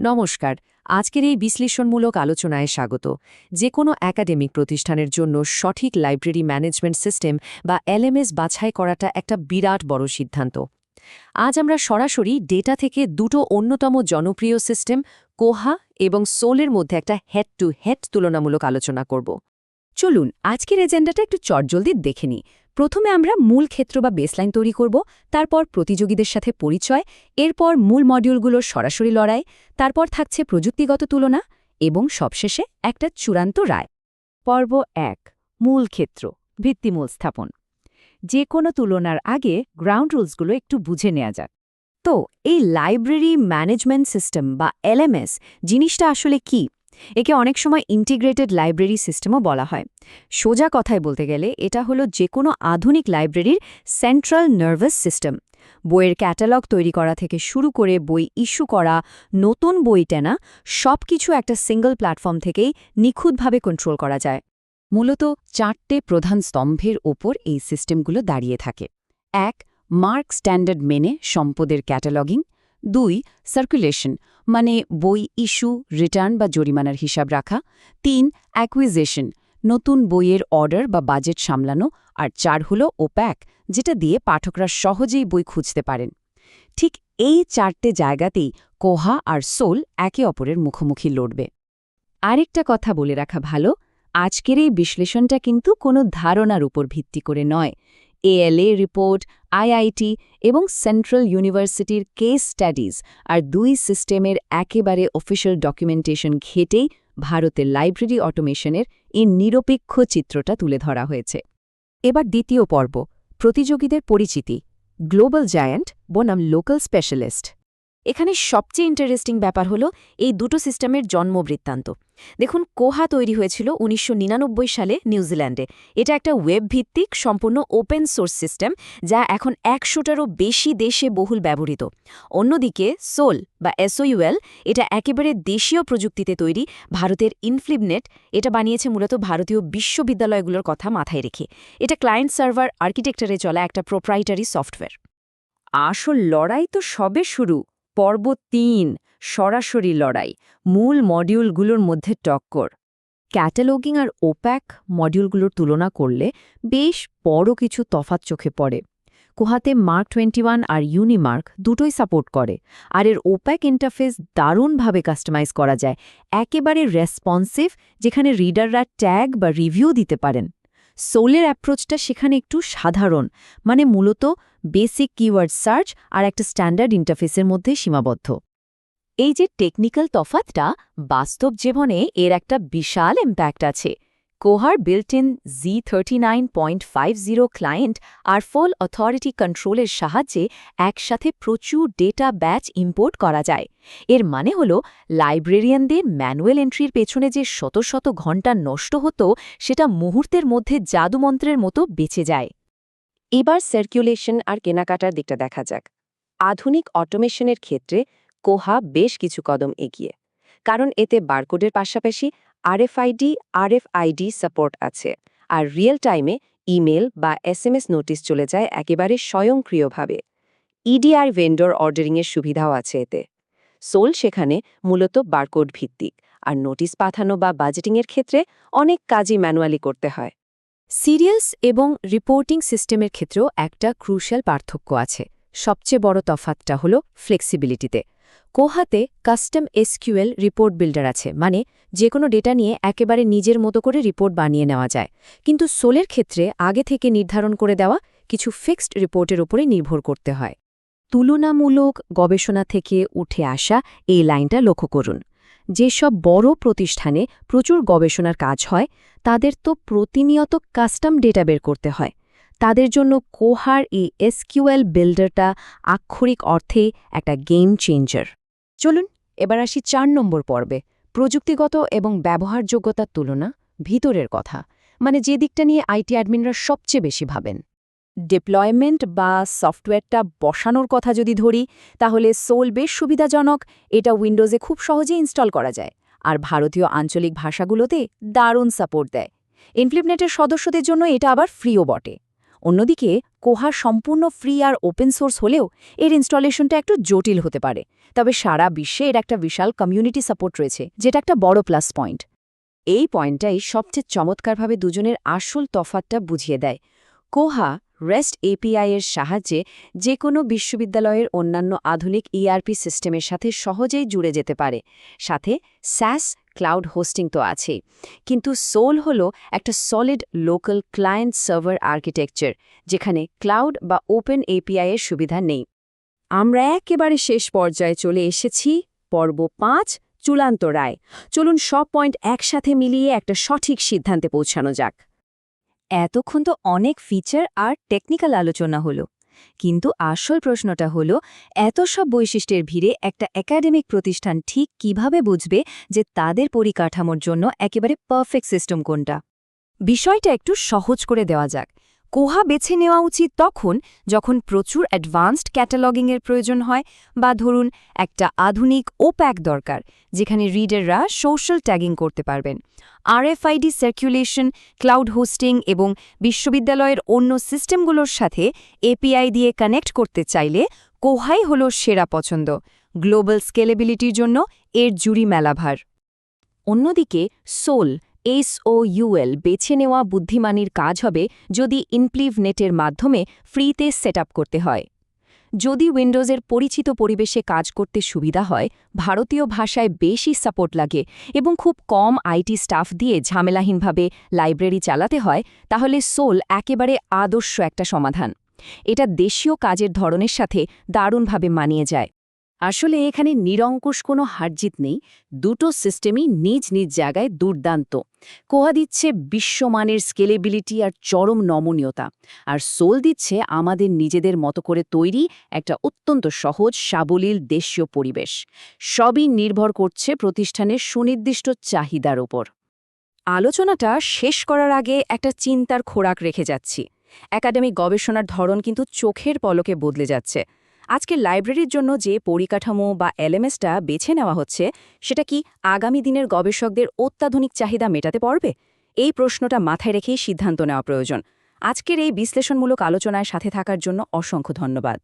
নমস্কার। আজকের এই বিশ্লেষণমূলক আলোচনায় স্বাগত। যে কোনো একাডেমিক প্রতিষ্ঠানের জন্য সঠিক লাইব্রেরি ম্যানেজমেন্ট সিস্টেম বা এলএমএস বাছাই করাটা একটা বিরাট বড় সিদ্ধান্ত। আজ আমরা সরাসরি ডেটা থেকে দুটো অন্যতম জনপ্রিয় সিস্টেম কোহা এবং সোলের মধ্যে একটা হেড টু হেড তুলনামূলক আলোচনা করব। চলুন আজকের এজেন্ডাটা একটু চটজলদি দেখে নিই। প্রথমে আমরা মূল ক্ষেত্র বা বেসলাইন তৈরি করব, তারপর প্রতিযোগীদের সাথে পরিচয়, এরপর মূল মডিউলগুলোর সরাসরি লড়াই, তারপর থাকছে প্রযুক্তিগত তুলনা এবং সবশেষে একটা চূড়ান্ত রায়। পর্ব ১, মূল ক্ষেত্র, ভিত্তিমূল স্থাপন। যে কোনো তুলনার আগে গ্রাউন্ড রুলসগুলো একটু বুঝে নেওয়া যাক। তো এই লাইব্রেরি ম্যানেজমেন্ট সিস্টেম বা এলএমএস জিনিসটা আসলে কি? একে অনেক সময় ইন্টিগ্রেটেড লাইব্রেরি সিস্টেমও বলা হয়। সোজা কথায় বলতে গেলে এটা হলো যে কোনো আধুনিক লাইব্রেরির সেন্ট্রাল নার্ভাস সিস্টেম। বইয়ের ক্যাটালগ তৈরি করা থেকে শুরু করে বই ইস্যু করা, নতুন বই টানা, সবকিছু একটা সিঙ্গল প্ল্যাটফর্ম থেকেই নিখুঁতভাবে কন্ট্রোল করা যায়। মূলত 4টে প্রধান স্তম্ভের ওপর এই সিস্টেমগুলো দাঁড়িয়ে থাকে। ১. মার্ক স্ট্যান্ডার্ড মেনে সম্পদের ক্যাটালগিং। ২. সার্কুলেশন, মানে বই ইস্যু, রিটার্ন বা জরিমানার হিসাব রাখা। ৩. অ্যাকুইজিশন, নতুন বইয়ের অর্ডার বা বাজেট সামলানো। আর ৪ হল ওপ্যাক, যেটা দিয়ে পাঠকরা সহজেই বই খুঁজতে পারেন। ঠিক এই 4টে জায়গাতেই কোহা আর সোল একে অপরের মুখোমুখি লড়বে। আরেকটা কথা বলে রাখা ভালো, আজকের এই বিশ্লেষণটা কিন্তু কোনো ধারণার উপর ভিত্তি করে নয়। এএলএ রিপোর্ট, আইআইটি এবং সেন্ট্রাল ইউনিভার্সিটির কেস স্টাডিজ আর দুই সিস্টেমের একেবারে অফিশিয়াল ডকুমেন্টেশন ঘেটেই ভারতের লাইব্রেরি অটোমেশনের এই নিরপেক্ষ চিত্রটা তুলে ধরা হয়েছে। এবার দ্বিতীয় পর্ব, প্রতিযোগীদের পরিচিতি, গ্লোবাল জায়ান্ট বনাম লোকাল স্পেশালিস্ট। এখানে সবচেয়ে ইন্টারেস্টিং ব্যাপার হলো এই দুটো সিস্টেমের জন্মবৃত্তান্ত। দেখুন, কোহা তৈরি হয়েছিল ১৯৯৯ সালে নিউজিল্যান্ডে। এটা একটা ওয়েব ভিত্তিক সম্পূর্ণ ওপেন সোর্স সিস্টেম, যা এখন ১০০টারও বেশি দেশে বহুল ব্যবহৃত। অন্যদিকে সোল বা এসওইউএল, এটা একেবারে দেশীয় প্রযুক্তিতে তৈরি, ভারতের ইনফ্লিবনেট। এটা বানিয়েছে মূলত ভারতীয় বিশ্ববিদ্যালয়গুলোর কথা মাথায় রেখে। এটা ক্লায়েন্ট সার্ভার আর্কিটেকচারে চলা একটা প্রোপ্রাইটারি সফটওয়্যার। আসল লড়াই তো সবে শুরু। পর্ব ৩, সরাসরি লড়াই, মূল মডিউলগুলোর মধ্যে টক্কর। ক্যাটালগিং আর ওপ্যাক মডিউলগুলোর তুলনা করলে বেশ বড় কিছু তফাৎ চোখে পড়ে। কোহাতে মার্ক 21 আর ইউনিমার্ক দুটোই সাপোর্ট করে, আর এর ওপ্যাক ইন্টারফেস দারুণভাবে কাস্টমাইজ করা যায়, একেবারে রেসপন্সিভ, যেখানে রিডাররা ট্যাগ বা রিভিউ দিতে পারেন। সোলের অ্যাপ্রোচটা সেখানে একটু সাধারণ, মানে মূলত বেসিক কিওয়ার্ড সার্চ আর একটা স্ট্যান্ডার্ড ইন্টারফেসের মধ্যে সীমাবদ্ধ। এই যে টেকনিক্যাল তফাৎটা, বাস্তব জীবনে এর একটা বিশাল ইম্প্যাক্ট আছে। কোহার বিল্ট ইন Z39.50 ক্লায়েন্ট আর ফুল অথরিটি কন্ট্রোলের সাহায্যে একসাথে প্রচুর ডেটা ব্যাচ ইম্পোর্ট করা যায়। এর মানে হলো লাইব্রেরিয়ানদের ম্যানুয়াল এন্ট্রির পেছনে যে শত শত ঘণ্টা নষ্ট হতো, সেটা মুহূর্তের মধ্যে জাদুমন্ত্রের মতো বেঁচে যায়। এবার সার্কুলেশন আর কেনাকাটার দিকটা দেখা যাক। আধুনিক অটোমেশনের ক্ষেত্রে কোহা বেশ কিছু কদম এগিয়ে, কারণ এতে বারকোডের পাশাপাশি আরএফআইডি সাপোর্ট আছে, আর রিয়েল টাইমে ইমেল বা এসএমএস নোটিশ চলে যায় একেবারে স্বয়ংক্রিয়ভাবে। ইডিআর ভেন্ডর অর্ডারিংয়ের সুবিধাও আছে এতে। সোল সেখানে মূলত বারকোড ভিত্তিক, আর নোটিশ পাঠানো বা বাজেটিংয়ের ক্ষেত্রে অনেক কাজই ম্যানুয়ালি করতে হয়। সিরিয়ালস এবং রিপোর্টিং সিস্টেমের ক্ষেত্রেও একটা ক্রুশাল পার্থক্য আছে। সবচেয়ে বড় তফাৎটা হলো ফ্লেক্সিবিলিটিতে। কোহাতে কাস্টম এসকিউএল রিপোর্ট বিল্ডার আছে, মানে যে কোনো ডেটা নিয়ে একেবারে নিজের মতো করে রিপোর্ট বানিয়ে নেওয়া যায়। কিন্তু সোলের ক্ষেত্রে আগে থেকে নির্ধারণ করে দেওয়া কিছু ফিক্সড রিপোর্টের উপরে নির্ভর করতে হয়। তুলনামূলক গবেষণা থেকে উঠে আসা এই লাইনটা লক্ষ্য করুন। যেসব বড় প্রতিষ্ঠানে প্রচুর গবেষণার কাজ হয়, তাদের তো প্রতিনিয়ত কাস্টম ডেটা বের করতে হয়। তাদের জন্য কোহার এই এসকিউএল বিল্ডারটা আক্ষরিক অর্থে একটা গেম চেঞ্জার। চলুন এবার আসি ৪ নম্বর পর্বে, প্রযুক্তিগত এবং ব্যবহারযোগ্যতার তুলনা, ভিতরের কথা, মানে যে দিকটা নিয়ে আইটি অ্যাডমিনরা সবচেয়ে বেশি ভাবেন। ডিপ্লয়মেন্ট বা সফটওয়্যারটা বসানোর কথা যদি ধরি, তাহলে সোল বেশ সুবিধাজনক। এটা উইন্ডোজে খুব সহজে ইনস্টল করা যায়, আর ভারতীয় আঞ্চলিক ভাষাগুলোতে দারুণ সাপোর্ট দেয়। ইনফ্লিবনেটের সদস্যদের জন্য এটা আবার ফ্রিও বটে। অন্যদিকে কোহা সম্পূর্ণ ফ্রি আর ওপেন সোর্স হলেও এর ইনস্টলেশনটা একটু জটিল হতে পারে, তবে সারা বিশ্বে এর একটা বিশাল কমিউনিটি সাপোর্ট রয়েছে, যেটা একটা বড় প্লাস পয়েন্ট। এই পয়েন্টটাই সবচেয়ে চমৎকারভাবে দুজনের আসল তফাৎটা বুঝিয়ে দেয়। কোহা রেস্ট এপিআই এর সাহায্যে যে কোনো বিশ্ববিদ্যালয়ের অন্যান্য আধুনিক ইআরপি সিস্টেমের সাথে সহজেই জুড়ে যেতে পারে, সাথে স্যাস ক্লাউড হোস্টিং তো আছেই। কিন্তু সোল হলো একটা solid local client server architecture, যেখানে ক্লাউড বা ওপেন এপিআই এর সুবিধা নেই। আমরা একেবারে শেষ পর্যায়ে চলে এসেছি, পর্ব ৫, চূড়ান্ত রায়। চলুন সব পয়েন্ট একসাথে মিলিয়ে একটা সঠিক সিদ্ধান্তে পৌঁছানো যাক। এতক্ষণ তো অনেক ফিচার আর টেকনিক্যাল আলোচনা হলো, কিন্তু আসল প্রশ্নটা হলো, এত সব বৈশিষ্ট্যের ভিড়ে একটা একাডেমিক প্রতিষ্ঠান ঠিক কিভাবে বুঝবে যে তাদের পরিকাঠামোর জন্য একেবারে পারফেক্ট সিস্টেম কোনটা? বিষয়টা একটু সহজ করে দেওয়া যাক। কোহা বেছে নেওয়া উচিত তখন যখন প্রচুর অ্যাডভান্সড ক্যাটালগিংয়ের প্রয়োজন হয়, বা ধরুন একটা আধুনিক ওপ্যাক দরকার, যেখানে রিডাররা সোশ্যাল ট্যাগিং করতে পারবেন। আরএফআইডি সার্কুলেশন, ক্লাউড হোস্টিং এবং বিশ্ববিদ্যালয়ের অন্য সিস্টেমগুলোর সাথে এপিআই দিয়ে কানেক্ট করতে চাইলে কোহাই হল সেরা পছন্দ। গ্লোবাল স্কেলেবিলিটির জন্য এর জুরি মেলাভার। অন্যদিকে সোল SOUL বেছে নেওয়া বুদ্ধিমানির কাজ হবে যদি ইনপ্লিভ নেটের মাধ্যমে ফ্রিতে সেট করতে হয়। যদি উইন্ডোজের পরিচিত পরিবেশে কাজ করতে সুবিধা হয়, ভারতীয় ভাষায় বেশি সাপোর্ট লাগে এবং খুব কম আইটি স্টাফ দিয়ে ঝামেলাহীনভাবে লাইব্রেরি চালাতে হয়, তাহলে সোল একেবারে আদর্শ একটা সমাধান। এটা দেশীয় কাজের ধরনের সাথে দারুণভাবে মানিয়ে যায়। আসলে এখানে নিরঙ্কুশ কোনো হারজিত নেই, দুটো সিস্টেমই নিজ নিজ জায়গায় দুর্দান্ত। কোহা দিচ্ছে বিশ্বমানের স্কেলেবিলিটি আর চরম নমনীয়তা, আর সোল দিচ্ছে আমাদের নিজেদের মতো করে তৈরি একটা অত্যন্ত সহজ সাবলীল দেশীয় পরিবেশ। সবই নির্ভর করছে প্রতিষ্ঠানের সুনির্দিষ্ট চাহিদার ওপর। আলোচনাটা শেষ করার আগে একটা চিন্তার খোরাক রেখে যাচ্ছি। একাডেমিক গবেষণার ধরন কিন্তু চোখের পলকে বদলে যাচ্ছে। আজকে লাইব্রেরির জন্য যে পরিকাঠামো বা এলএমএসটা বেছে নেওয়া হচ্ছে, সেটা কি আগামী দিনের গবেষকদের অত্যাধুনিক চাহিদা মেটাতে পারবে? এই প্রশ্নটা মাথায় রেখেই সিদ্ধান্ত নেওয়া প্রয়োজন। আজকের এই বিশ্লেষণমূলক আলোচনায় সাথে থাকার জন্য অসংখ্য ধন্যবাদ।